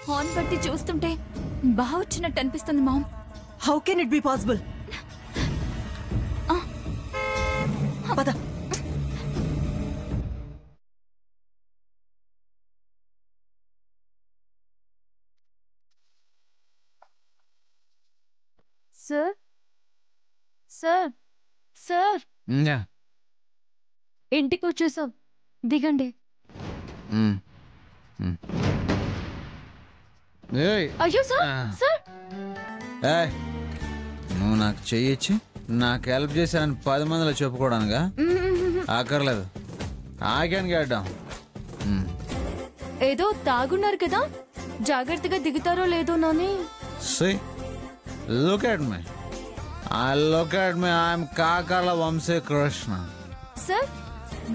Horn బట్టి చూస్తుంటే బాగా వచ్చినట్టు అనిపిస్తుంది ma'am. How can it be possible? పద. సార్ సార్ సార్ ఇంటికి వచ్చేసాం, దిగండి. అయ్యో సార్ సార్ నువ్వు నాకు చెయ్యొచ్చు, నాకు హెల్ప్ చేశానని 10 మందిలో చెప్పుకోవడానికా? అక్కర్లేదు, ఆగాను గడ్డం. ఏదో తాగున్నారు కదా, జాగ్రత్తగా దిగుతారో లేదోనని. Look at me. I'm Kakarla Vamsi Krishna. Sir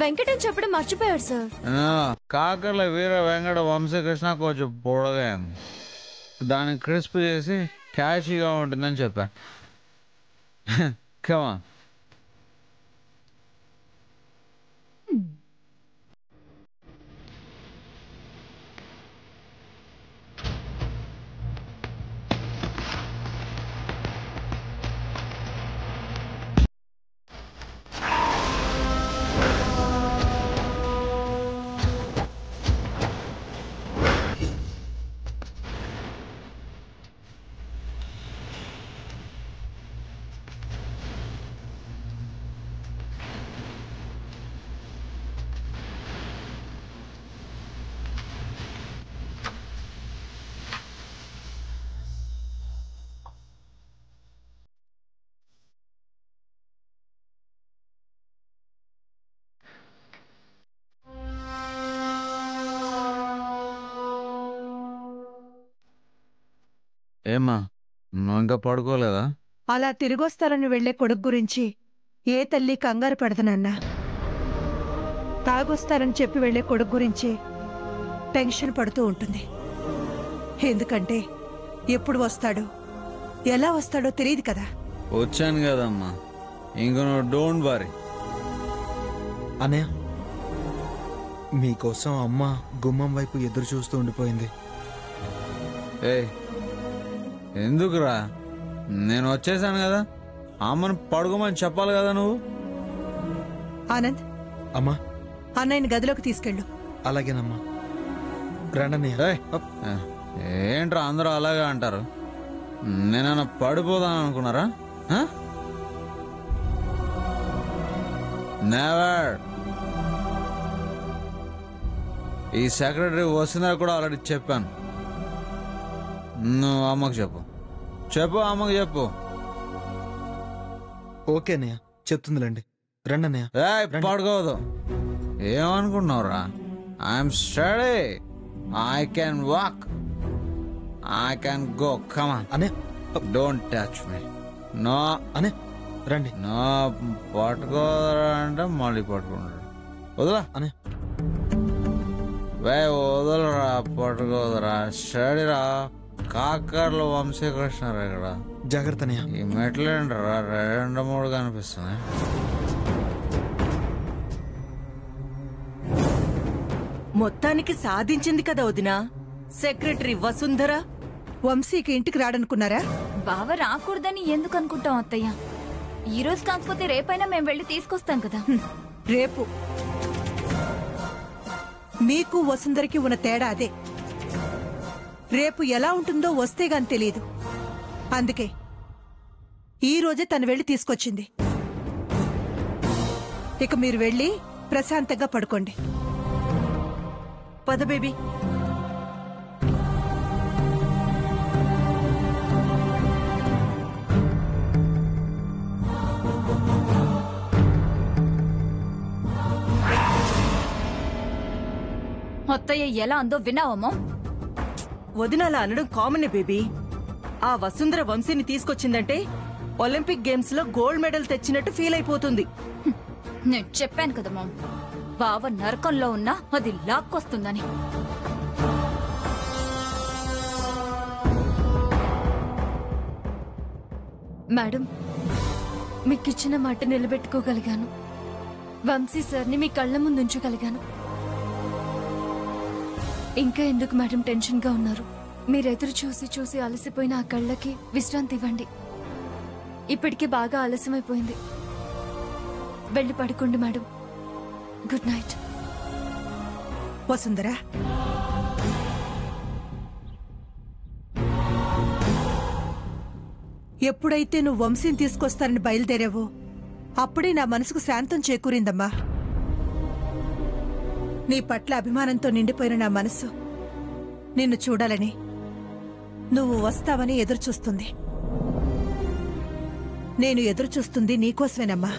Venkatam చెప్పడం మర్చిపోయారు సార్. కాకర్ల వీర వెంకట వంశీ కృష్ణ కొంచెం పొడగా దాన్ని క్రిస్ప్ చేసి క్యాచీగా ఉంటుందని చెప్పా. Come on. ఏమ్మా, నువ్వు ఇంకా పడుకోలేదా? అలా తిరిగొస్తారని వెళ్లే కొడుకు గురించి ఏ తల్లి కంగారు పడదనన్నా. తాగొస్తారని చెప్పి వెళ్లే కొడుకు గురించి టెన్షన్ పడుతూ ఉంటుంది. ఎందుకంటే ఎప్పుడు వస్తాడో ఎలా వస్తాడో తెలియదు కదా. వచ్చాను కదమ్మా, ఇంక నువ్వు డోంట్ వరీ. అన్నయ్య, మీకోసం అమ్మ గుమ్మం వైపు ఎదురు చూస్తూ ఉండిపోయింది. ఎందుకురా? నేను వచ్చేసాను కదా, అమ్మను పడుకోమని చెప్పాలి కదా నువ్వు. ఆనంద్, అమ్మా అన్నయ్యని గదిలోకి తీసుకెళ్ళు. అలాగేనమ్మా. రండన్నయ్య. ఏంట్రా అందరూ అలాగే అంటారు? నేనన్నా పడిపోదాను అనుకున్నారా? నెవర్. ఈ సెక్రటరీ వస్తున్నా కూడా ఆల్రెడీ చెప్పాను. నువ్వు అమ్మకు చెప్పు, అమ్మకు చెప్పు. ఓకే అన్నయ్య, చెప్తుందిలేండి. రండన్నయ్య. పడుకోవద్దు. ఏమనుకున్నావురా? I'm study, I can walk, I can go. Come on అన్నయ్య, డోంట్ టచ్ మీ. నో అన్నయ్య రండి. నో, పట్టుకోదరా అంటే మళ్ళీ పట్టుకుంటాడు. వదలా అన్నయ్య. వదలరా, పట్టుకోదరా. స్టడీరా. కాకర్ల వంశీకృష్ణరా ఇక్కడ. జాగ్రత్త అన్నయ్య. ఈ మెట్లేంటరా 2-3 కనిపిస్తున్నాయి. మొత్తానికి సాధించింది కదా వదినా. సెక్రటరీ వసుంధర వంశీకి ఇంటికి రాడనుకున్నారా? బావ రాకూడదని ఎందుకు అనుకుంటాం అత్తయ్య? ఈ రోజు కాకపోతే రేపైనా మేము వెళ్ళి తీసుకొస్తాం కదా. రేపు. మీకు వసుంధరకి ఉన్న తేడా అదే. రేపు ఎలా ఉంటుందో వస్తే గాని తెలియదు. అందుకే ఈ రోజే తను వెళ్ళి తీసుకొచ్చింది. ఇక మీరు వెళ్ళి ప్రశాంతంగా పడుకోండి. పద బేబీ. అత్తయ్య ఎలా అందో విన్నావమ్మా? వదినాల అనడం కామనే బేబీ. ఆ వసుంధర వంశీని తీసుకొచ్చిందంటే ఒలింపిక్ గేమ్స్ లో గోల్డ్ మెడల్ తెచ్చినట్టు ఫీల్ అయిపోతుంది. నేను చెప్పాను కదా మామ్, బావ నరకంలో ఉన్నా అది లాక్కొస్తుందని. మేడం, మీకిచ్చిన మాట నిలబెట్టుకోగలిగాను. వంశీ సార్ని మీ కళ్ళ ముందు ఉంచగలిగాను. ఇంకా ఎందుకు మేడం టెన్షన్గా ఉన్నారు? మీరెదురు చూసి చూసి అలసిపోయిన ఆ కళ్ళకి విశ్రాంతి ఇవ్వండి. ఇప్పటికే బాగా ఆలస్యమైపోయింది. వెళ్ళి పడుకోండి మేడం. Good night. వసుంధరా, ఎప్పుడైతే నువ్వు వంశీని తీసుకొస్తానని బయలుదేరావో అప్పుడే నా మనసుకు శాంతం చేకూరిందమ్మా. నీ పట్ల అభిమానంతో నిండిపోయిన నా మనసు నిన్ను చూడాలని, నువ్వు వస్తావని ఎదురుచూస్తుంది. నేను ఎదురుచూస్తుంది నీకోసమేనమ్మా.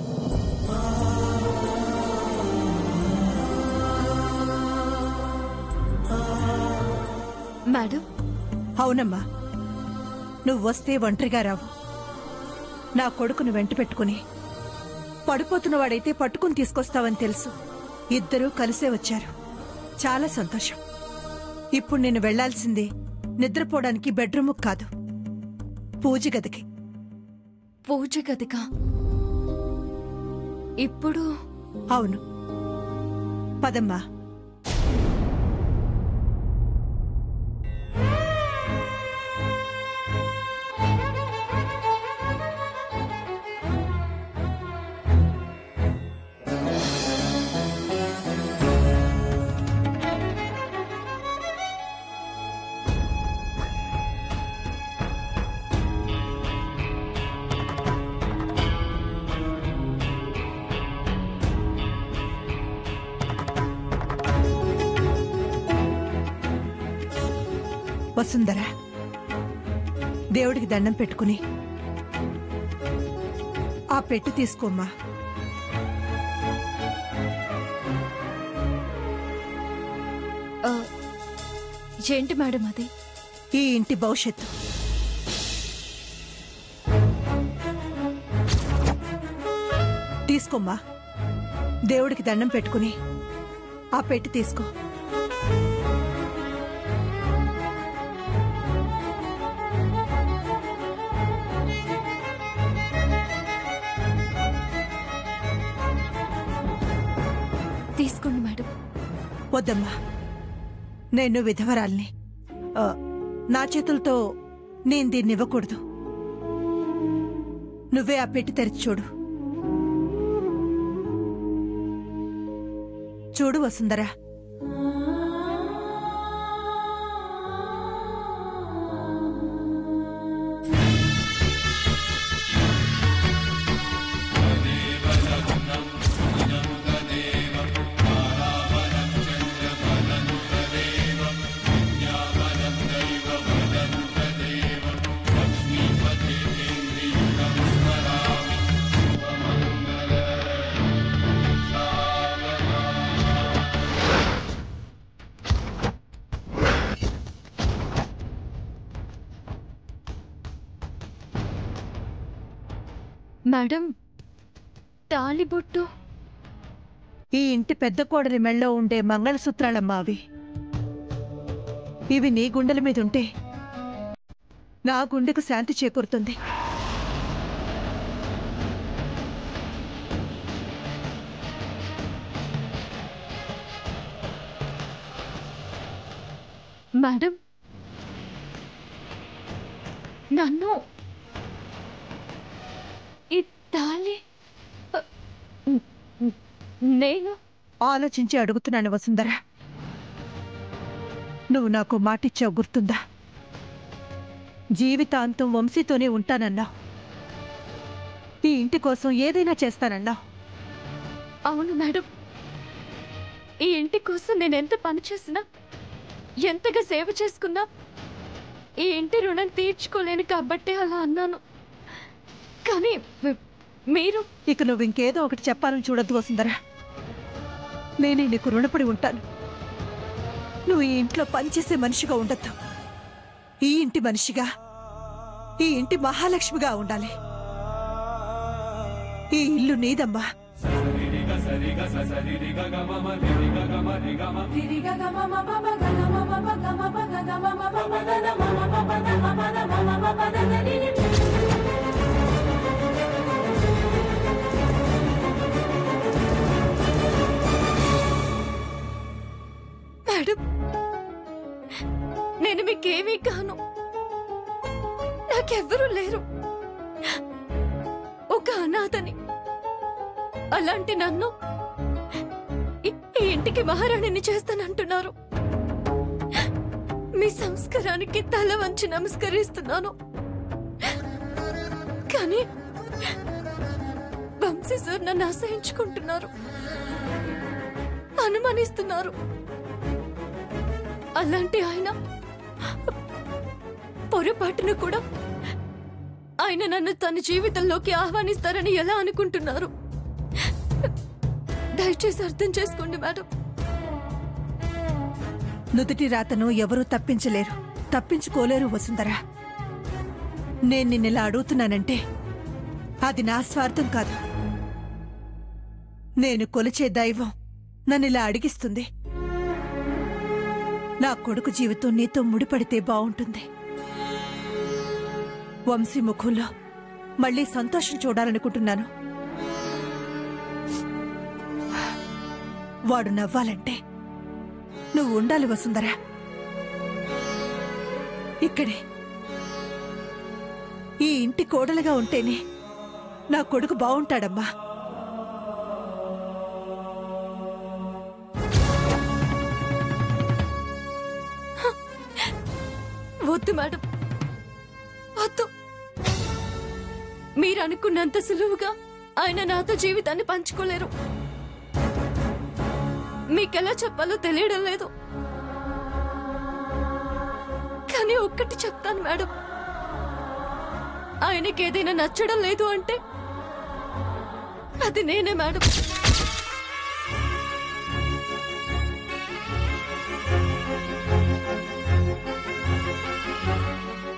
మేడం, అవునమ్మా, నువ్వు వస్తే ఒంటరిగా రావు. నా కొడుకును వెంట పెట్టుకుని పడిపోతున్నవాడైతే పట్టుకుని తీసుకొస్తావని తెలుసు. ఇద్దరూ కలిసే వచ్చారు. చాలా సంతోషం. ఇప్పుడు నేను వెళ్లాల్సింది నిద్రపోవడానికి బెడ్రూమ్ కాదు, పూజ గదికి. పూజ గదికా? ఇప్పుడు? అవును, పదమ్మా. వసుంధరా, దేవుడికి దండం పెట్టుకుని ఆ పెట్టు తీసుకోమ్మా. ఏంటి మేడం అది? ఈ ఇంటి భవిష్యత్తు. తీసుకోమ్మా. దేవుడికి దండం పెట్టుకుని ఆ పెట్టు తీసుకో. తీసుకోండి మేడం. వద్దమ్మా, నేను విధవరాల్ని. నా చేతులతో నేను దీన్ని ఇవ్వకూడదు. నువ్వే ఆ పెట్టి తెరిచి చూడు. చూడు వసుంధరా. మేడం, తాళిబొట్టు. ఈ ఇంటి పెద్ద కోడలి మెళ్ళో ఉండే మంగళసూత్రాలమ్మా అవి. ఇవి నీ గుండెల మీద ఉంటే నా గుండెకు శాంతి చేకూరుతుంది. మేడం, నన్ను ఈ తాళి నేను ఆలోచించి అడుగుతున్నాను వసుంధరా. నువ్వు నాకు మాటిచ్చావు, గుర్తుందా? జీవితాంతం వంశీతోనే ఉంటానన్నావు. ఈ ఇంటి కోసం ఏదైనా చేస్తానన్నావు. అవును మేడం, ఈ ఇంటి కోసం నేను ఎంత పని చేసినా, ఎంతగా సేవ చేసుకున్నా ఈ ఇంటి రుణం తీర్చుకోలేను కాబట్టే అలా అన్నాను. కానీ మీరు ఇక నువ్వు ఇంకేదో ఒకటి చెప్పాలని చూడద్దు వసుంధరా. నేనే నీకు రుణపడి ఉంటాను. నువ్వు ఈ ఇంట్లో పనిచేసే మనిషిగా ఉండద్దు. ఈ ఇంటి మనిషిగా, ఈ ఇంటి మహాలక్ష్మిగా ఉండాలి. ఈ ఇల్లు నీదమ్మా. మేడం, నేను మీకు నాకేమీ కాను. నాకెవ్వరూ లేరు. ఒక అనాథని. అలాంటి నన్ను ఈ ఇంటికి మహారాణిని చేస్తానంటున్నారు. మీ సంస్కారానికి తల వంచి నమస్కరిస్తున్నాను. కానీ వంశీ సార్ నన్ను అసహించుకుంటున్నారు, అనుమానిస్తున్నారు. అలాంటి ఆయన పొరపాటును కూడా ఆయన నన్ను తన జీవితంలోకి ఆహ్వానిస్తారని ఎలా అనుకుంటున్నారు? దయచేసి అర్థం చేసుకోండి మేడం. నుదుటి రాతను ఎవరూ తప్పించలేరు, తప్పించుకోలేరు వసుంధరా. నేను నిన్నెలా అడుగుతున్నానంటే అది నా స్వార్థం కాదు. నేను కొలిచే దైవం నన్నిలా అడిగిస్తుంది. నా కొడుకు జీవితం నీతో ముడిపడితే బావుంటుంది. వంశీ ముఖంలో మళ్ళీ సంతోషం చూడాలనుకుంటున్నాను. వాడు నవ్వాలంటే నువ్వు ఉండాలి వసుంధరా. ఇక్కడే ఈ ఇంటి కోడలుగా ఉంటేనే నా కొడుకు బావుంటాడమ్మా. వద్దు మేడం, వద్దు. మీరు అనుకున్నంత సులువుగా ఆయన నాతో జీవితాన్ని పంచుకోలేరు. మీకెలా చెప్పాలో తెలియడం లేదు. కానీ ఒక్కటి చెప్తాను మేడం, ఆయనకి ఏదైనా నచ్చడం లేదు అంటే అది నేనే మేడం.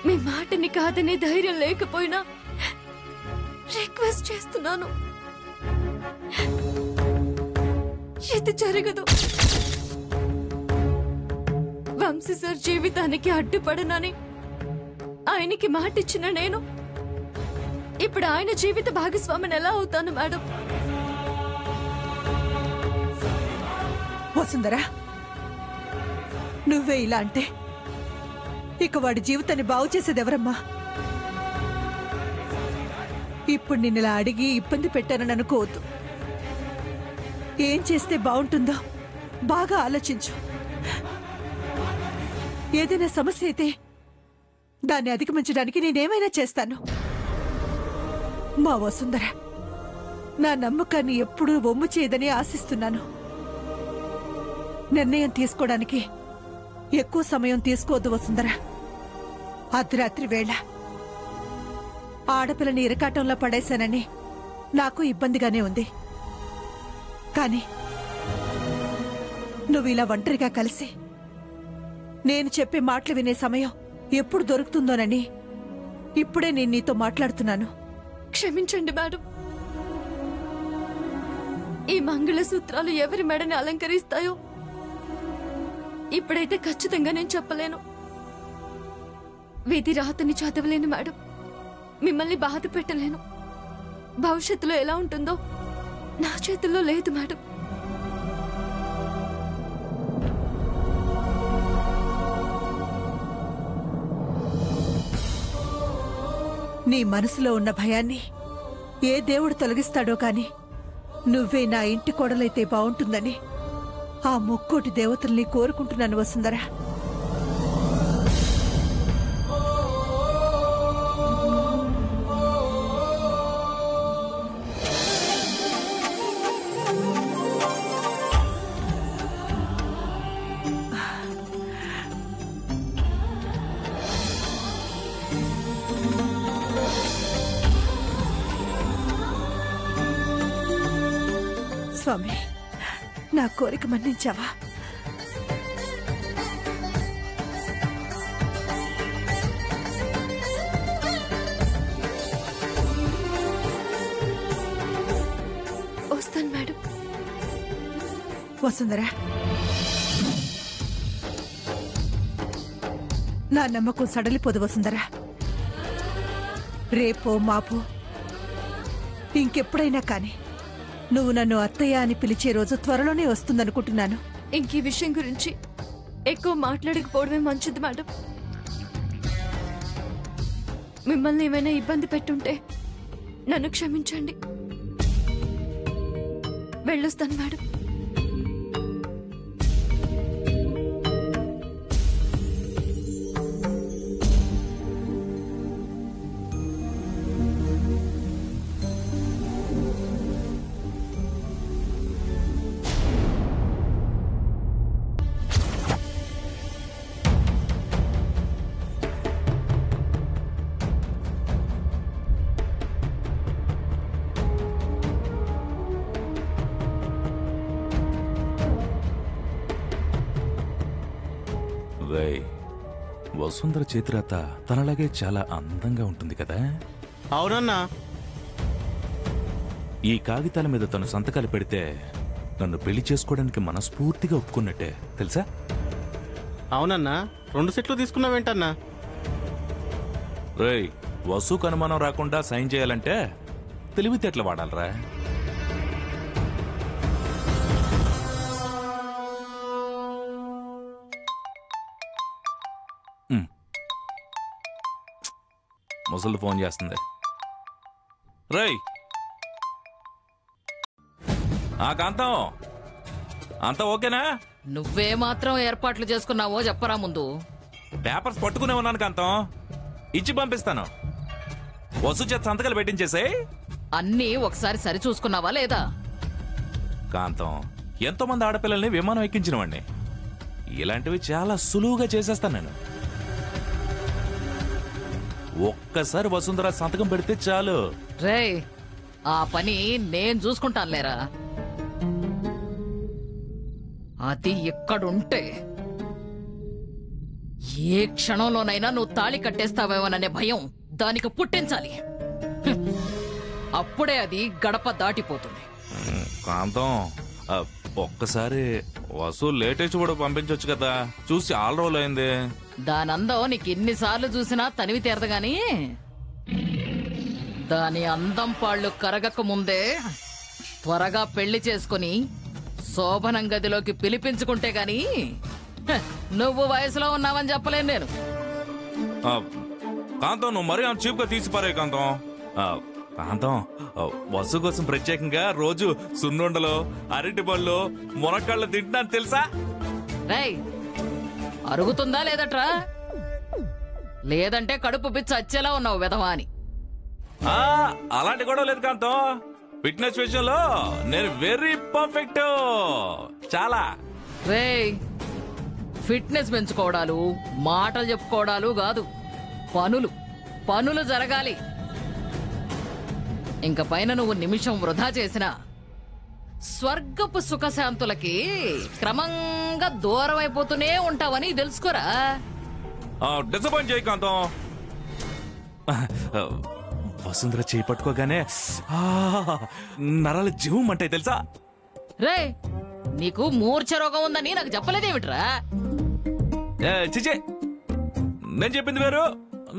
మీ మాటని కాదనే ధైర్యం లేకపోయినా రిక్వెస్ట్ చేస్తున్నాను, ఇది జరగదు. వంశీ సార్ జీవితానికి అడ్డుపడనని ఆయనకి మాటిచ్చిన నేను ఇప్పుడు ఆయన జీవిత భాగస్వామిని ఎలా అవుతాను మేడం? వసుంధరా, నువ్వే ఇలా అంటే ఇక వాడి జీవితాన్ని బాగు చేసేదెవరమ్మా? ఇప్పుడు నిన్నలా అడిగి ఇబ్బంది పెట్టానని అనుకోవద్దు. ఏం చేస్తే బాగుంటుందో బాగా ఆలోచించు. ఏదైనా సమస్య అయితే దాన్ని అధిగమించడానికి నేనేమైనా చేస్తాను. మా వసుంధర నా నమ్మకాన్ని ఎప్పుడూ వమ్ము చేయదని ఆశిస్తున్నాను. నిర్ణయం తీసుకోవడానికి ఎక్కువ సమయం తీసుకోవద్దు వసుంధర. అర్ధరాత్రి వేళ ఆడపిల్లని ఇరకాటంలో పడేశానని నాకు ఇబ్బందిగానే ఉంది. కానీ నువ్వు ఇలా ఒంటరిగా కలిసి నేను చెప్పే మాటలు వినే సమయం ఎప్పుడు దొరుకుతుందోనని ఇప్పుడే నేను నీతో మాట్లాడుతున్నాను. క్షమించండి మేడం. ఈ మంగళసూత్రాలు ఎవరి మెడని అలంకరిస్తాయో ఇప్పుడైతే ఖచ్చితంగా నేను చెప్పలేను. విధి రాతని చదవలేను మేడం. మిమ్మల్ని బాధ పెట్టలేను. భవిష్యత్తులో ఎలా ఉంటుందో నా చేతుల్లో లేదు మేడం. నీ మనసులో ఉన్న భయాన్ని ఏ దేవుడు తొలగిస్తాడో కాని నువ్వే నా ఇంటి కోడలైతే బావుంటుందని ఆ ముక్కోటి దేవతల్ని కోరుకుంటున్నాను వసుంధరా. స్వామి, నా కోరిక మన్నించావా? వస్తాను మేడం. వసుంధరా, నా నమ్మకం సడలిపోదు వసుంధరా. రేపో మాపో ఇంకెప్పుడైనా కానీ నువ్వు నన్ను అత్తయ్య అని పిలిచే రోజు త్వరలోనే వస్తుందనుకుంటున్నాను. ఇంక ఈ విషయం గురించి ఎక్కువ మాట్లాడకపోవడమే మంచిది మేడం. మిమ్మల్ని ఏమైనా ఇబ్బంది పెట్టుంటే నన్ను క్షమించండి. వెళ్ళొస్తాను మేడం. వసుంధర చేతిరాత తనలాగే చాలా అందంగా ఉంటుంది కదా. అవునన్నా. ఈ కాగితాల మీద తను సంతకాలు పెడితే నన్ను పెళ్లి చేసుకోవడానికి మనస్ఫూర్తిగా ఒప్పుకున్నట్టే తెలుసా. అవునన్నా, 2 సెట్లు తీసుకున్నావేంటన్నా? రేయ్, వసుకు అనుమానం రాకుండా సైన్ చేయాలంటే తెలివితేటలు వాడాలరా. ముసలు ఫోన్ చేస్తుంది. రేయ్ కాంతం, అంతా ఓకేనా? నువ్వే మాత్రం ఏర్పాట్లు చేసుకున్నావో చెప్పరా ముందు. పేపర్స్ పట్టుకునే ఉన్నాను కాంతం, ఇచ్చి పంపిస్తాను. వసు చేత సంతకాలు పెట్టించేసాయి. అన్నీ ఒకసారి సరి చూసుకున్నావా లేదా? కాంతం, ఎంతో మంది ఆడపిల్లల్ని విమానం ఎక్కించిన వాడిని. ఇలాంటివి చాలా సులువుగా చేసేస్తాను నేను. ఒక్కసారి వసుంధర సంతకం పెడితే చాలు. రేయ్, ఆ పని నేను చూసుకుంటానులేరా. అది ఎక్కడుంటే ఏ క్షణంలోనైనా నువ్వు తాళి కట్టేస్తావేమోననే భయం దానికి పుట్టించాలి. అప్పుడే అది గడప దాటిపోతుంది. కాంతం, ఒక్కసారి వసు లేటెస్ట్ కూడా పంపించవచ్చు కదా. చూసి 6 రోజులు అయింది. దానందం నీకు ఎన్నిసార్లు చూసినా తనివి తీరదుగాని దాని అందం పాళ్ళు కరగక ముందే త్వరగా పెళ్లి చేసుకుని శోభనం గదిలోకి పిలిపించుకుంటే గాని నువ్వు వయసులో ఉన్నావని చెప్పలేను నేను. కాంతం, నువ్వు మరీ అంత చీప్ గా తీసిపారే కాంతం. కాంతం, వసు కోసం ప్రత్యేకంగా రోజు సున్నుండలు, అరటి పళ్ళు, మునక్కాళ్ళు తింటున్నాను తెలుసా. రేయ్, అరుగుతుందా లేదట్రా? లేదంటే కడుపు పిచ్చి వచ్చేలా ఉన్నావు విధవా అని. అలాంటి గొడవ లేదు కాంతం. ఫిట్నెస్ విషయంలో నేను వెరీ పర్ఫెక్ట్. చాలా. రేయ్, ఫిట్నెస్ పెంచుకోవడాలు, మాటలు చెప్పుకోవడాలు కాదు, పనులు జరగాలి. ఇంక పైన నువ్వు నిమిషం వృధా చేసినా స్వర్గపు సుఖశాంతులకి క్రమంగా దూరం అయిపోతూనే ఉంటావని తెలుసుకోరా. డిసప్పాయింట్ చేయి కాంతం. వసుంధర చేయి పట్టుకోగానే నరాలు జీవం అంటాయి తెలుసా. రే, నీకు మూర్ఛ రోగం ఉందని నాకు చెప్పలేదేమిట్రా? చిచే, నేను చెప్పింది వేరు,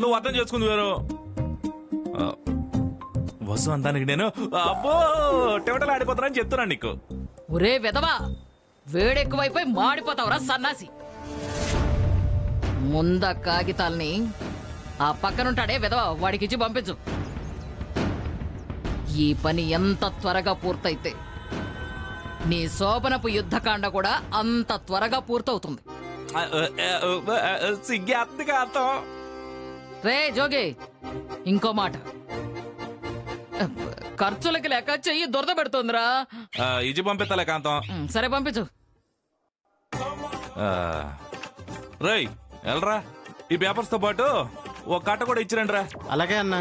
నువ్వు అర్థం చేసుకుంది వేరు. వసు అందానికి నేను అబ్బో టెవటలు ఆడిపోతానని చెప్తున్నాను నీకు. ఒరే విధవా, వేడెక్కువైపోయి మాడిపోతావురా సన్నాసి. ముంద కాగితాల్ని ఆ పక్కనుంటాడే విధవా వాడికిచ్చి పంపించు. ఈ పని ఎంత త్వరగా పూర్తయితే నీ శోభనపు యుద్ధకాండ కూడా అంత త్వరగా పూర్తవుతుంది. రే జోగి, ఇంకో మాట. ఖర్చులకి లేక చెయ్యి దురద పెడుతుందిరా. ఇది పంపిస్తాలే కాంతం. సరే పంపించు. రేయ్ వెళ్ళరా, ఈ పేపర్స్ తో పాటు ఒక కట్ట కూడా ఇచ్చిరండి రా. అలాగే అన్నా.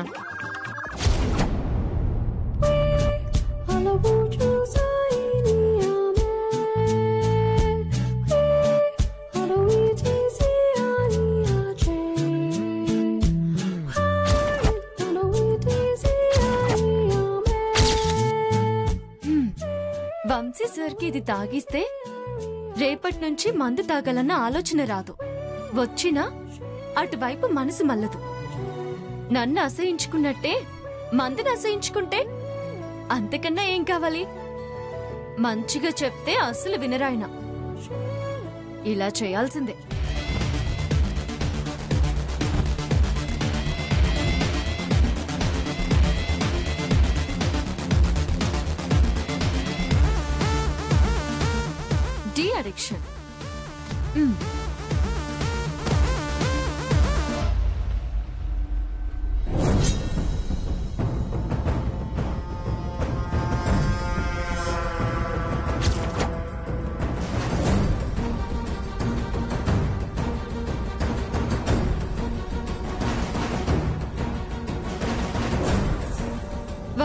వంశీ సార్కి ఇది తాగిస్తే రేపటి నుంచి మందు తాగాలన్న ఆలోచన రాదు. వచ్చినా అటువైపు మనసు మల్లదు. నన్ను అసహించుకున్నట్టే మందుని అసహించుకుంటే అంతకన్నా ఏం కావాలి? మంచిగా చెప్తే అసలు వినరాయన. ఇలా చేయాల్సిందే.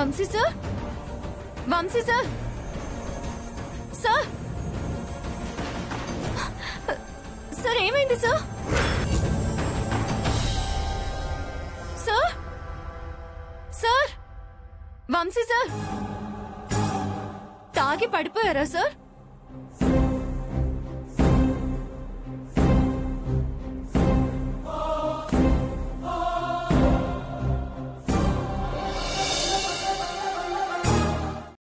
Vamshi sir, Vamshi sir, sir, sir ఏమైంది sir? Sir, sir, Vamshi sir తాగి పడిపోయారా సార్?